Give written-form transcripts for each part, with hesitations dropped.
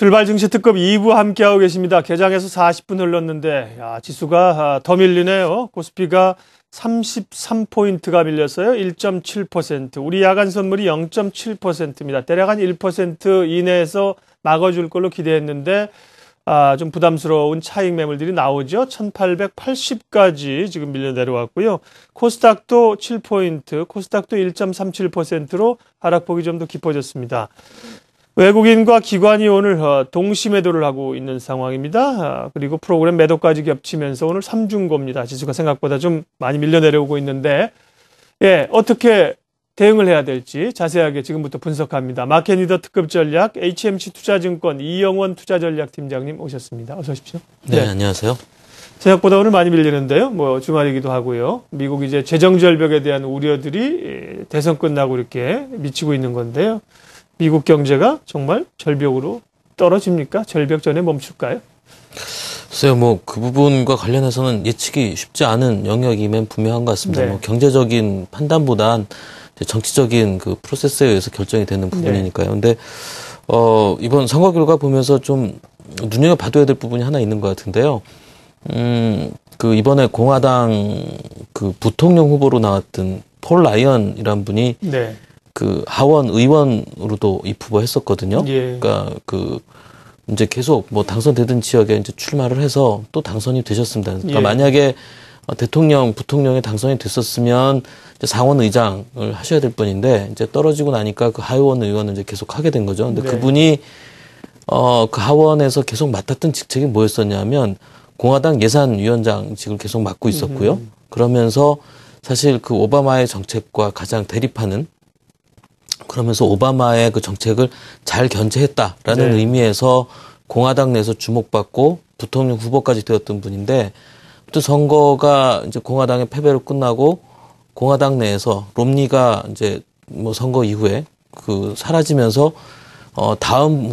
출발 증시 특급 2부 함께하고 계십니다. 개장해서 40분 흘렀는데 지수가 더 밀리네요. 코스피가 33포인트가 밀렸어요. 1.7%. 우리 야간 선물이 0.7%입니다. 대략 한 1% 이내에서 막아줄 걸로 기대했는데 좀 부담스러운 차익 매물들이 나오죠. 1880까지 지금 밀려 내려왔고요. 코스닥도 7포인트, 코스닥도 1.37%로 하락폭이 좀 더 깊어졌습니다. 외국인과 기관이 오늘 동시 매도를 하고 있는 상황입니다. 그리고 프로그램 매도까지 겹치면서 오늘 삼중고입니다. 지수가 생각보다 좀 많이 밀려 내려오고 있는데 어떻게 대응을 해야 될지 자세하게 지금부터 분석합니다. 마켓리더 특급 전략 HMC 투자증권 이영원 투자전략팀장님 오셨습니다. 어서 오십시오. 네, 안녕하세요. 생각보다 오늘 많이 밀리는데요. 주말이기도 하고요. 미국 이제 재정 절벽에 대한 우려들이 대선 끝나고 이렇게 미치고 있는 건데요. 미국 경제가 정말 절벽으로 떨어집니까? 절벽 전에 멈출까요? 글쎄요, 그 부분과 관련해서는 예측이 쉽지 않은 영역이면 분명한 것 같습니다. 네. 경제적인 판단보단 정치적인 그 프로세스에 의해서 결정이 되는 부분이니까요. 근데, 이번 선거 결과 보면서 좀 눈여겨봐둬야 될 부분이 하나 있는 것 같은데요. 이번에 공화당 부통령 후보로 나왔던 폴 라이언이란 분이 네. 하원 의원으로도 입후보 했었거든요. 예. 그러니까 이제 계속 당선되던 지역에 이제 출마를 해서 또 당선이 되셨습니다. 그러니까 만약에 대통령, 부통령에 당선이 됐었으면 이제 상원 의장을 하셔야 될 분인데 이제 떨어지고 나니까 하원 의원을 이제 계속 하게 된 거죠. 근데 그분이 하원에서 계속 맡았던 직책이 뭐였었냐면 공화당 예산위원장직을 계속 맡고 있었고요. 그러면서 사실 오바마의 정책과 가장 대립하는 그러면서 오바마의 정책을 잘 견제했다라는 의미에서 공화당 내에서 주목받고 부통령 후보까지 되었던 분인데 또 선거가 이제 공화당의 패배로 끝나고 공화당 내에서 롬니가 이제 선거 이후에 사라지면서 다음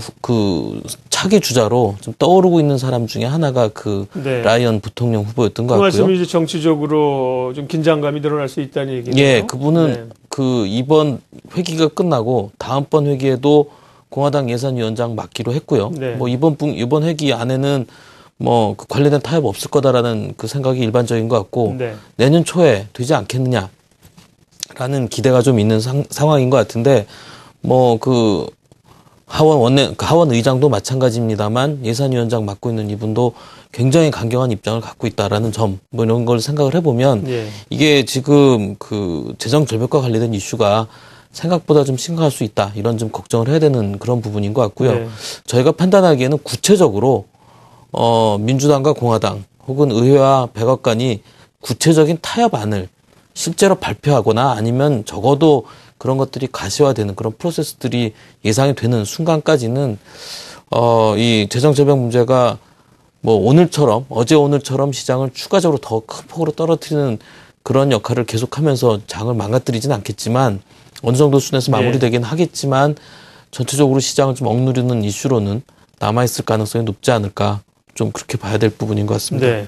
차기 주자로 좀 떠오르고 있는 사람 중에 하나가 라이언 부통령 후보였던 것 같고요. 그 말씀이 이제 정치적으로 좀 긴장감이 늘어날 수 있다는 얘기죠. 예, 그분은 이번 회기가 끝나고 다음번 회기에도 공화당 예산위원장 맡기로 했고요. 이번 회기 안에는 관련된 타협 없을 거다라는 생각이 일반적인 것 같고 내년 초에 되지 않겠느냐라는 기대가 좀 있는 상황인 것 같은데 하원 의장도 마찬가지입니다만 예산위원장 맡고 있는 이분도 굉장히 강경한 입장을 갖고 있다라는 점, 이런 걸 생각을 해보면 이게 지금 재정 절벽과 관련된 이슈가 생각보다 좀 심각할 수 있다. 이런 좀 걱정을 해야 되는 그런 부분인 것 같고요. 저희가 판단하기에는 구체적으로 민주당과 공화당 혹은 의회와 백악관이 구체적인 타협안을 실제로 발표하거나 아니면 적어도 그런 것들이 가시화되는 그런 프로세스들이 예상이 되는 순간까지는 이 재정 절벽 문제가 어제 오늘처럼 시장을 추가적으로 더 큰 폭으로 떨어뜨리는 그런 역할을 계속하면서 장을 망가뜨리진 않겠지만 어느 정도 수준에서 마무리되긴 하겠지만 전체적으로 시장을 좀 억누르는 이슈로는 남아있을 가능성이 높지 않을까 좀 그렇게 봐야 될 부분인 것 같습니다. 네.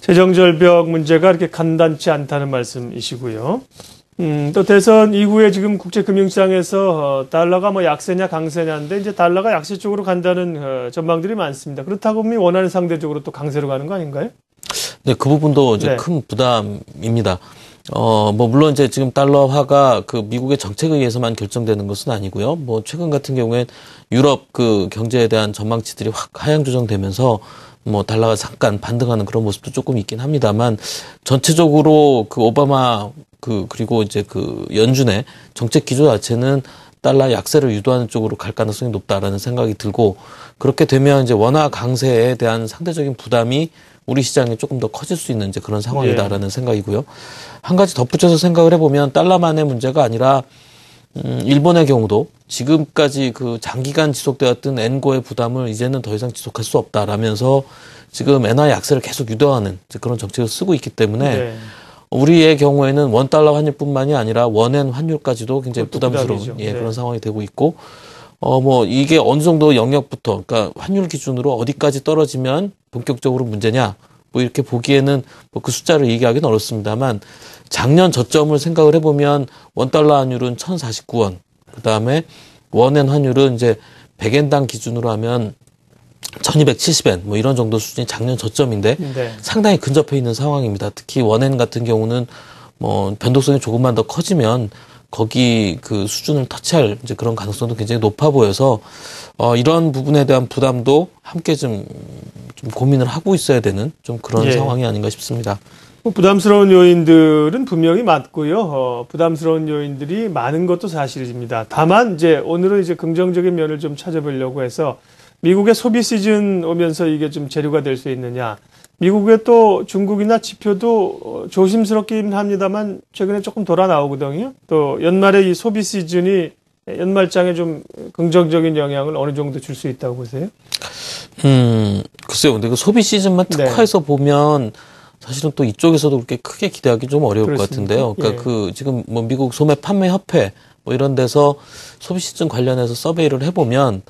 재정 절벽 문제가 이렇게 간단치 않다는 말씀이시고요. 또 대선 이후에 지금 국제금융시장에서 달러가 약세냐 강세냐인데 이제 달러가 약세 쪽으로 간다는 전망들이 많습니다. 그렇다고 보면 원하는 상대적으로 또 강세로 가는 거 아닌가요? 네, 그 부분도 이제 큰 부담입니다. 물론 이제 지금 달러화가 미국의 정책에 의해서만 결정되는 것은 아니고요. 최근 같은 경우엔 유럽 경제에 대한 전망치들이 확 하향 조정되면서 달러가 잠깐 반등하는 그런 모습도 조금 있긴 합니다만 전체적으로 오바마 그리고 이제 연준의 정책 기조 자체는 달러 약세를 유도하는 쪽으로 갈 가능성이 높다라는 생각이 들고 그렇게 되면 이제 원화 강세에 대한 상대적인 부담이 우리 시장에 조금 더 커질 수 있는 이제 그런 상황이다라는 생각이고요. 한 가지 덧붙여서 생각을 해보면 달러만의 문제가 아니라 일본의 경우도 지금까지 장기간 지속되었던 엔고의 부담을 이제는 더 이상 지속할 수 없다라면서 지금 엔화 약세를 계속 유도하는 그런 정책을 쓰고 있기 때문에 우리의 경우에는 원달러 환율뿐만이 아니라 원엔 환율까지도 굉장히 부담스러운 그런 상황이 되고 있고 이게 어느 정도 영역부터 그러니까 환율 기준으로 어디까지 떨어지면 본격적으로 문제냐 이렇게 보기에는 그 숫자를 얘기하기는 어렵습니다만 작년 저점을 생각을 해보면 원달러 환율은 1,049원 그다음에 원엔 환율은 이제 100엔당 기준으로 하면 1270엔 뭐 이런 정도 수준이 작년 저점인데 네. 상당히 근접해 있는 상황입니다. 특히 원엔 같은 경우는 뭐 변동성이 조금만 더 커지면 거기 그 수준을 터치할 이제 그런 가능성도 굉장히 높아 보여서 이런 부분에 대한 부담도 함께 좀 고민을 하고 있어야 되는 좀 그런 상황이 아닌가 싶습니다. 부담스러운 요인들은 분명히 맞고요. 부담스러운 요인들이 많은 것도 사실입니다. 다만 이제 오늘은 이제 긍정적인 면을 좀 찾아보려고 해서 미국의 소비 시즌 오면서 이게 좀 재료가 될 수 있느냐. 미국의 또 중국이나 지표도 조심스럽긴 합니다만 최근에 조금 돌아 나오거든요. 또 연말에 이 소비 시즌이 연말장에 좀 긍정적인 영향을 어느 정도 줄 수 있다고 보세요? 글쎄요. 근데 그 소비 시즌만 특화해서 보면 사실은 또 이쪽에서도 그렇게 크게 기대하기 좀 어려울 그렇습니까? 것 같은데요. 그러니까 그 지금 뭐 미국 소매 판매 협회 뭐 이런 데서 소비 시즌 관련해서 서베이를 해보면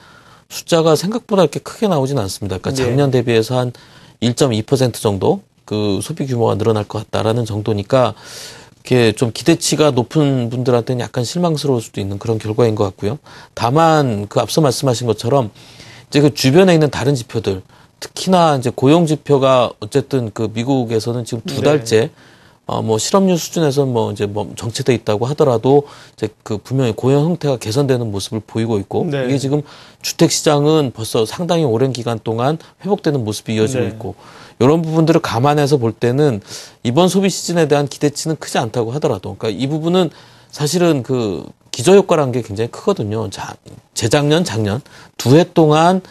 숫자가 생각보다 이렇게 크게 나오진 않습니다. 그러니까 작년 대비해서 한 1.2% 정도 그 소비 규모가 늘어날 것 같다라는 정도니까 이렇게 좀 기대치가 높은 분들한테는 약간 실망스러울 수도 있는 그런 결과인 것 같고요. 다만 그 앞서 말씀하신 것처럼 이제 그 주변에 있는 다른 지표들 특히나 이제 고용 지표가 어쨌든 그 미국에서는 지금 두 달째 뭐 실업률 수준에서 뭐 이제 뭐 정체돼 있다고 하더라도 이제 그 분명히 고용 형태가 개선되는 모습을 보이고 있고 이게 지금 주택 시장은 벌써 상당히 오랜 기간 동안 회복되는 모습이 이어지고 있고 이런 부분들을 감안해서 볼 때는 이번 소비 시즌에 대한 기대치는 크지 않다고 하더라도 그러니까 이 부분은 사실은 그 기저효과라는 게 굉장히 크거든요. 재작년, 작년 두 해 동안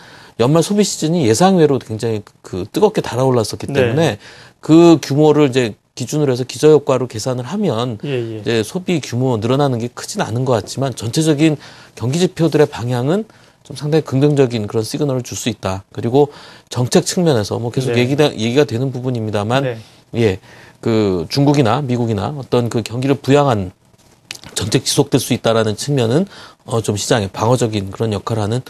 연말 소비 시즌이 예상외로 굉장히 그 뜨겁게 달아올랐었기 때문에 그 규모를 이제 기준으로 해서 기저효과로 계산을 하면 이제 소비 규모 늘어나는 게 크진 않은 것 같지만 전체적인 경기 지표들의 방향은 좀 상당히 긍정적인 그런 시그널을 줄 수 있다. 그리고 정책 측면에서 뭐 계속 얘기가 되는 부분입니다만 그 중국이나 미국이나 어떤 그 경기를 부양한 정책 지속될 수 있다라는 측면은 좀 시장에 방어적인 그런 역할을 하는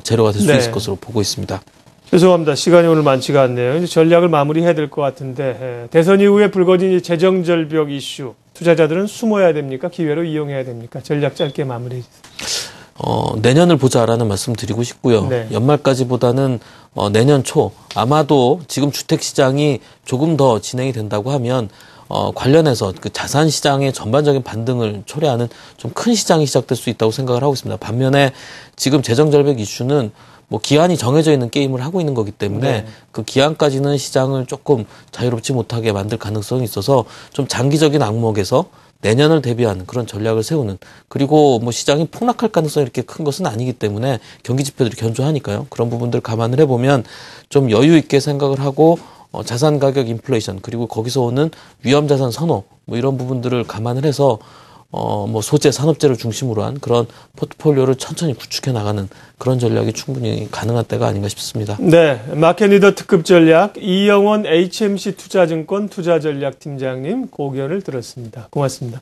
재료가 될 수 있을 것으로 보고 있습니다. 죄송합니다. 시간이 오늘 많지가 않네요. 이제 전략을 마무리해야 될 것 같은데 대선 이후에 불거진 재정 절벽 이슈 투자자들은 숨어야 됩니까? 기회로 이용해야 됩니까? 전략 짧게 마무리해 주세요. 내년을 보자라는 말씀 드리고 싶고요. 연말까지보다는 내년 초 아마도 지금 주택 시장이 조금 더 진행이 된다고 하면 관련해서 그 자산 시장의 전반적인 반등을 초래하는 좀 큰 시장이 시작될 수 있다고 생각을 하고 있습니다. 반면에 지금 재정 절벽 이슈는 뭐 기한이 정해져 있는 게임을 하고 있는 거기 때문에 그 기한까지는 시장을 조금 자유롭지 못하게 만들 가능성이 있어서 좀 장기적인 악목에서 내년을 대비하는 그런 전략을 세우는 그리고 뭐 시장이 폭락할 가능성이 이렇게 큰 것은 아니기 때문에 경기 지표들이 견조하니까요. 그런 부분들 감안을 해보면 좀 여유 있게 생각을 하고 자산 가격 인플레이션 그리고 거기서 오는 위험 자산 선호 뭐 이런 부분들을 감안을 해서 뭐 소재, 산업재를 중심으로 한 그런 포트폴리오를 천천히 구축해 나가는 그런 전략이 충분히 가능한 때가 아닌가 싶습니다. 네, 마켓리더 특급 전략 이영원 HMC 투자증권 투자전략팀장님 고견을 들었습니다. 고맙습니다.